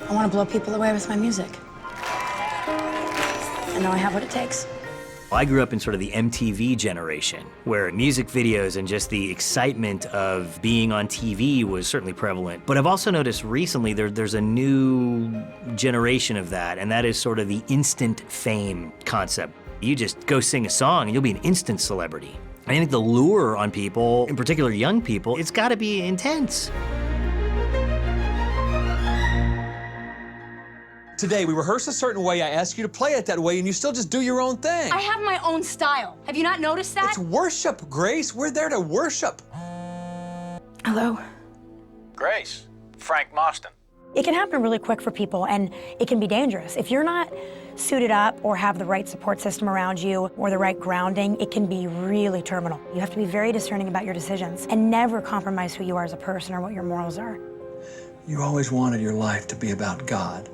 I want to blow people away with my music. I know I have what it takes. I grew up in sort of the MTV generation, where music videos and just the excitement of being on TV was certainly prevalent. But I've also noticed recently there's a new generation of that, and that is sort of the instant fame concept. You just go sing a song and you'll be an instant celebrity. I think the lure on people, in particular young people, it's gotta be intense. Today, we rehearse a certain way, I ask you to play it that way, and you still just do your own thing. I have my own style. Have you not noticed that? It's worship, Grace. We're there to worship. Hello? Grace, Frank Mostyn. It can happen really quick for people, and it can be dangerous. If you're not suited up or have the right support system around you or the right grounding, it can be really terminal. You have to be very discerning about your decisions and never compromise who you are as a person or what your morals are. You always wanted your life to be about God.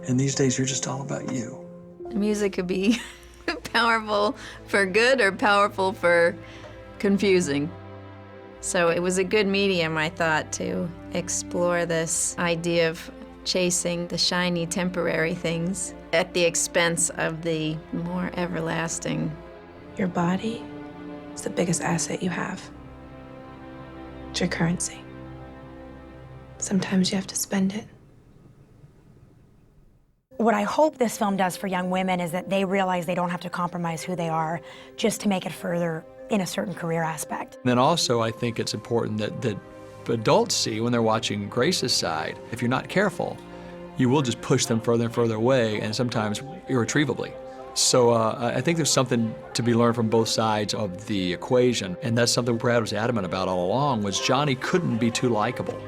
And these days, you're just all about you. Music could be powerful for good or powerful for confusing. So it was a good medium, I thought, to explore this idea of chasing the shiny, temporary things at the expense of the more everlasting. Your body is the biggest asset you have. It's your currency. Sometimes you have to spend it. What I hope this film does for young women is that they realize they don't have to compromise who they are just to make it further in a certain career aspect. And then also, I think it's important that adults see when they're watching Grace's side, if you're not careful, you will just push them further and further away, and sometimes irretrievably. So I think there's something to be learned from both sides of the equation, and that's something Brad was adamant about all along, was Johnny couldn't be too likable,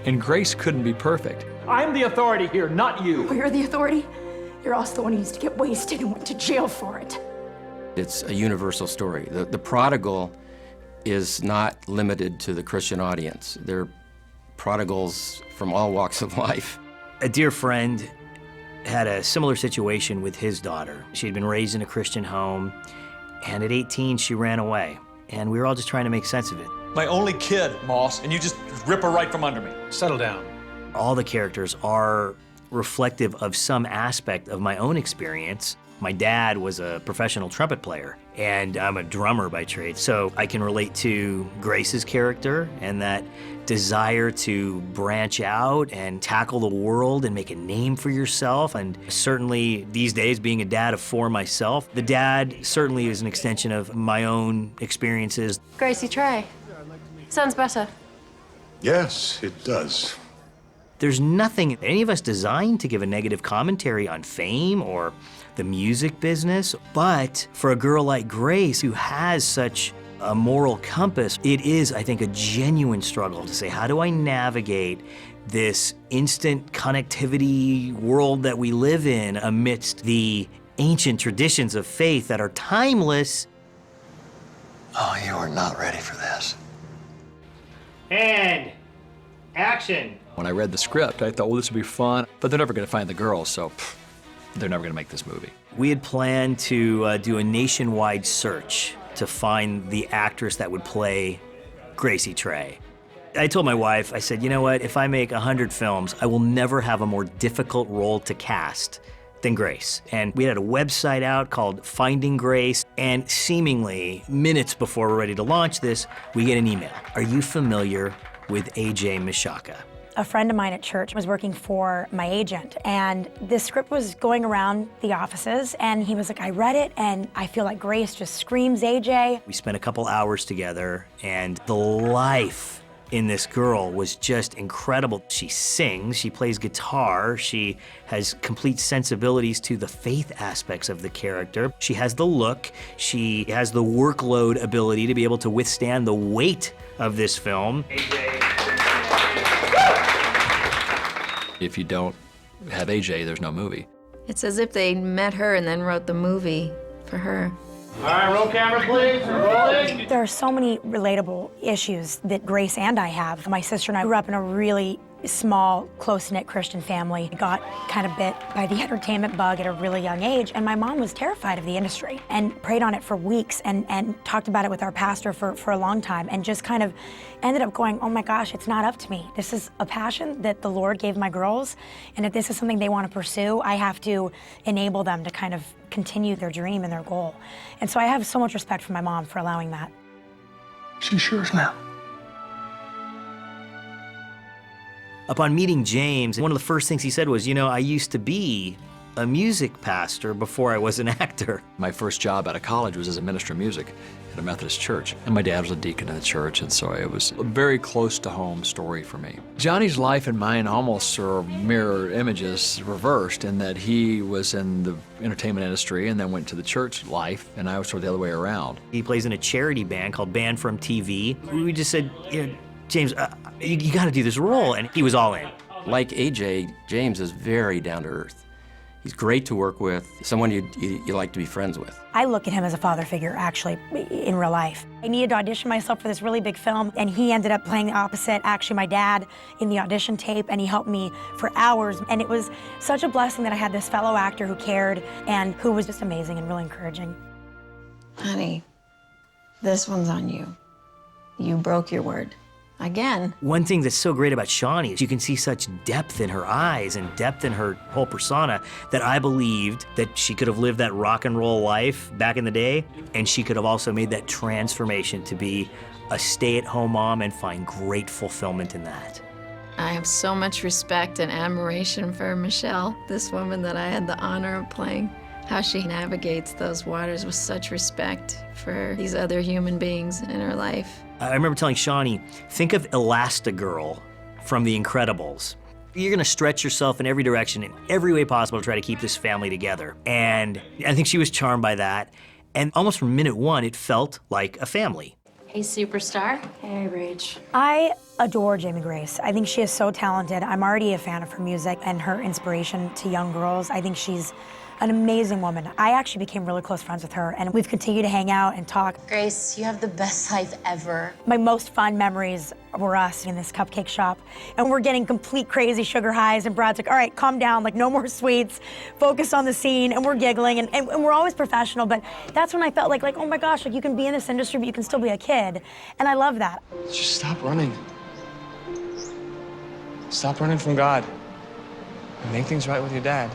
and Grace couldn't be perfect. I'm the authority here, not you. Oh, you're the authority? You're also the one who used to get wasted and went to jail for it. It's a universal story. The prodigal is not limited to the Christian audience. They're prodigals from all walks of life. A dear friend had a similar situation with his daughter. She had been raised in a Christian home, and at 18, she ran away. And we were all just trying to make sense of it. My only kid, Moss, and you just rip her right from under me. Settle down. All the characters are reflective of some aspect of my own experience. My dad was a professional trumpet player, and I'm a drummer by trade, so I can relate to Grace's character and that desire to branch out and tackle the world and make a name for yourself. And certainly these days, being a dad of 4 myself, the dad certainly is an extension of my own experiences. Gracie Trey. Sounds better. Yes, it does. There's nothing any of us designed to give a negative commentary on fame or the music business, but for a girl like Grace, who has such a moral compass, it is, I think, a genuine struggle to say, how do I navigate this instant connectivity world that we live in amidst the ancient traditions of faith that are timeless? Oh, you are not ready for this. And action. When I read the script, I thought, well, this would be fun, but they're never going to find the girl, so they're never going to make this movie. We had planned to do a nationwide search to find the actress that would play Gracie Trey. I told my wife, I said, you know what, if I make 100 films, I will never have a more difficult role to cast than Grace. And we had a website out called Finding Grace, and seemingly minutes before we're ready to launch this, we get an email. Are you familiar with A.J. Mishaka? A friend of mine at church was working for my agent, and this script was going around the offices, and he was like, I read it, and I feel like Grace just screams AJ. We spent a couple hours together, and the life in this girl was just incredible. She sings, she plays guitar, she has complete sensibilities to the faith aspects of the character. She has the look, she has the workload ability to be able to withstand the weight of this film. If you don't have AJ, there's no movie. It's as if they met her and then wrote the movie for her. All right, roll camera, please. We're rolling. There are so many relatable issues that Grace and I have. My sister and I grew up in a really small, close-knit Christian family. Got kind of bit by the entertainment bug at a really young age, and my mom was terrified of the industry and prayed on it for weeks and talked about it with our pastor for a long time, and just kind of ended up going, oh my gosh, it's not up to me. This is a passion that the Lord gave my girls, and if this is something they want to pursue, I have to enable them to kind of continue their dream and their goal. And so I have so much respect for my mom for allowing that. She's yours now. Upon meeting James, one of the first things he said was, you know, I used to be a music pastor before I was an actor. My first job out of college was as a minister of music at a Methodist church, and my dad was a deacon in the church, and so it was a very close to home story for me. Johnny's life and mine almost are mirror images reversed, in that he was in the entertainment industry and then went to the church life, and I was sort of the other way around. He plays in a charity band called Band from TV. We just said, you know, James, you got to do this role, and he was all in. Like AJ, James is very down to earth. He's great to work with, someone you like to be friends with. I look at him as a father figure, actually, in real life. I needed to audition myself for this really big film, and he ended up playing the opposite, actually my dad, in the audition tape, and he helped me for hours. And it was such a blessing that I had this fellow actor who cared and who was just amazing and really encouraging. Honey, this one's on you. You broke your word. Again. One thing that's so great about Shawnee is you can see such depth in her eyes and depth in her whole persona that I believed that she could have lived that rock and roll life back in the day, and she could have also made that transformation to be a stay-at-home mom and find great fulfillment in that. I have so much respect and admiration for Michelle, this woman that I had the honor of playing. How she navigates those waters with such respect for these other human beings in her life. I remember telling Shawnee, think of Elastigirl from The Incredibles. You're gonna stretch yourself in every direction, in every way possible to try to keep this family together. And I think she was charmed by that. And almost from minute one, it felt like a family. Hey, superstar. Hey, Rach. I adore Jamie Grace. I think she is so talented. I'm already a fan of her music and her inspiration to young girls. I think she's an amazing woman. I actually became really close friends with her, and we've continued to hang out and talk. Grace, you have the best life ever. My most fun memories were us in this cupcake shop, and we're getting complete crazy sugar highs, and Brad's like, all right, calm down, like no more sweets, focus on the scene, and we're giggling, and we're always professional, but that's when I felt like, oh my gosh, like you can be in this industry, but you can still be a kid, and I love that. Just stop running. Stop running from God, and make things right with your dad.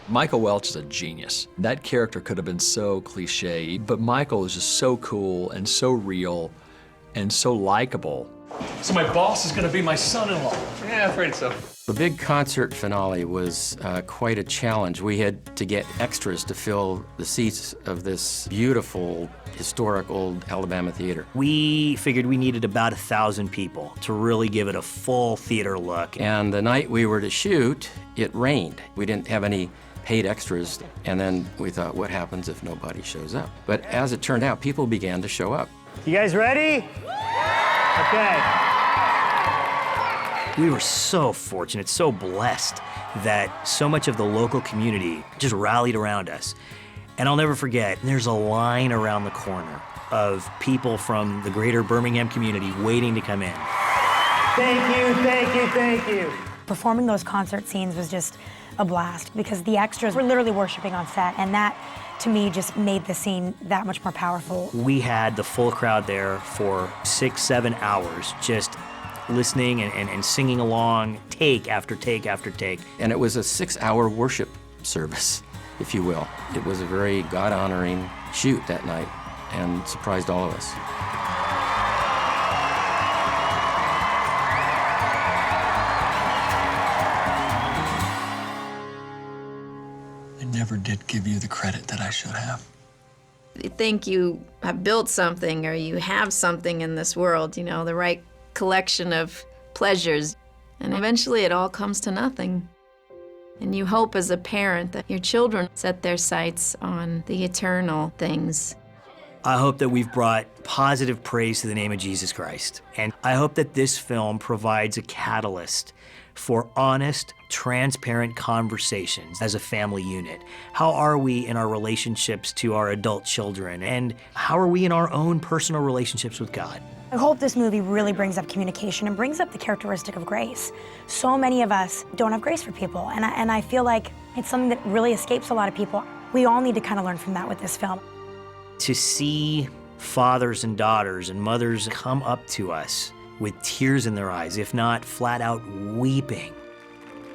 Michael Welch is a genius. That character could have been so cliche, but Michael is just so cool and so real and so likable. So my boss is gonna be my son-in-law. Yeah, afraid so. The big concert finale was quite a challenge. We had to get extras to fill the seats of this beautiful, historic old Alabama theater. We figured we needed about 1,000 people to really give it a full theater look. And the night we were to shoot, it rained. We didn't have any paid extras, and then we thought, what happens if nobody shows up? But as it turned out, people began to show up. You guys ready? Okay. We were so fortunate, so blessed that so much of the local community just rallied around us. And I'll never forget, there's a line around the corner of people from the greater Birmingham community waiting to come in. Thank you, thank you, thank you. Performing those concert scenes was just a blast because the extras were literally worshiping on set, and that, to me, just made the scene that much more powerful. We had the full crowd there for 6-7 hours, just listening and singing along, take after take after take. And it was a 6-hour worship service, if you will. It was a very God-honoring shoot that night and surprised all of us. I never did give you the credit that I should have. You think you have built something or you have something in this world, you know, the right collection of pleasures, and eventually it all comes to nothing. And you hope as a parent that your children set their sights on the eternal things. I hope that we've brought positive praise to the name of Jesus Christ. And I hope that this film provides a catalyst for honest, transparent conversations as a family unit. How are we in our relationships to our adult children? And how are we in our own personal relationships with God? I hope this movie really brings up communication and brings up the characteristic of grace. So many of us don't have grace for people, and I feel like it's something that really escapes a lot of people. We all need to kind of learn from that with this film. To see fathers and daughters and mothers come up to us with tears in their eyes, if not flat out weeping,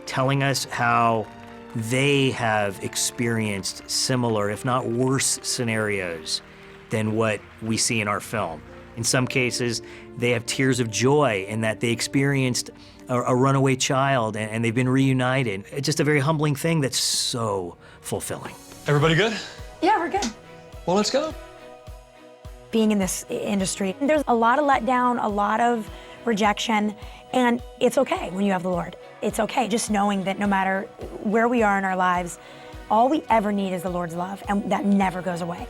telling us how they have experienced similar, if not worse, scenarios than what we see in our film. In some cases, they have tears of joy in that they experienced a runaway child and they've been reunited. It's just a very humbling thing that's so fulfilling. Everybody good? Yeah, we're good. Well, let's go. Being in this industry, there's a lot of letdown, a lot of rejection, and it's okay when you have the Lord. It's okay just knowing that no matter where we are in our lives, all we ever need is the Lord's love, and that never goes away.